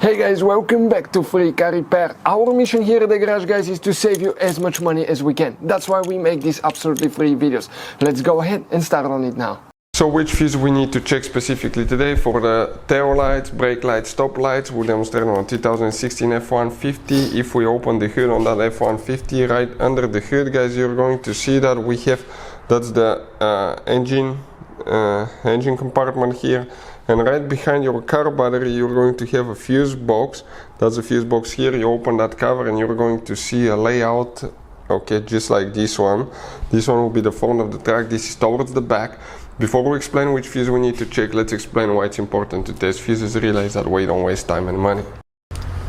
Hey guys, welcome back to Free Car Repair. Our mission here at the garage, guys, is to save you as much money as we can. That's why we make these absolutely free videos. Let's go ahead and start on it now. So which fuse we need to check specifically today? For the tail lights, brake lights, stop lights, we'll demonstrate on a 2016 F-150. If we open the hood on that F-150, right under the hood, guys, you're going to see that we have, that's the engine compartment here. And right behind your car battery, you're going to have a fuse box. That's a fuse box here. You open that cover and you're going to see a layout, okay, just like this one. This one will be the front of the truck. This is towards the back. Before we explain which fuse we need to check, let's explain why it's important to test fuses. Realize that way you don't waste time and money.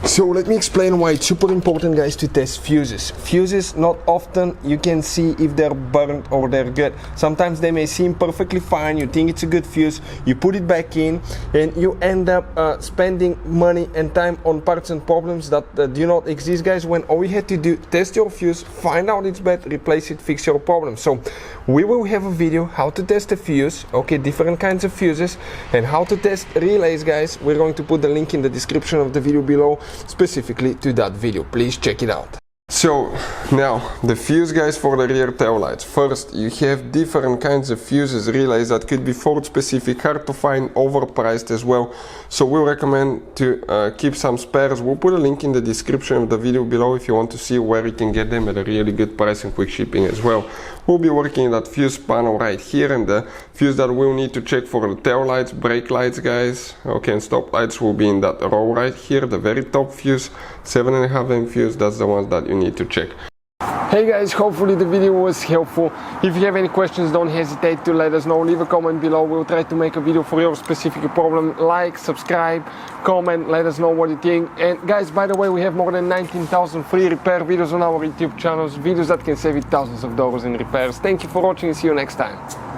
So let me explain why it's super important, guys, to test fuses. Fuses, not often you can see if they're burnt or they're good. Sometimes they may seem perfectly fine, you think it's a good fuse, you put it back in and you end up spending money and time on parts and problems that do not exist, guys, when all you had to do, test your fuse, find out it's bad, replace it, fix your problem. So we will have a video how to test a fuse, okay, different kinds of fuses, and how to test relays, guys. We're going to put the link in the description of the video below, specifically to that video. Please check it out. So now the fuse, guys, for the rear tail lights. First, you have different kinds of fuses, relays that could be Ford specific, hard to find, overpriced as well. So we recommend to keep some spares. We'll put a link in the description of the video below if you want to see where you can get them at a really good price and quick shipping as well. We'll be working that fuse panel right here, and the fuse that we'll need to check for the tail lights, brake lights, guys, okay, and stop lights will be in that row right here, the very top fuse, 7.5 amp fuse. That's the ones that you need to check. Hey guys, hopefully the video was helpful. If you have any questions, don't hesitate to let us know. Leave a comment below. We'll try to make a video for your specific problem. Like, subscribe, comment, let us know what you think. And guys, by the way, we have more than 19,000 free repair videos on our YouTube channels, videos that can save you thousands of dollars in repairs. Thank you for watching and see you next time.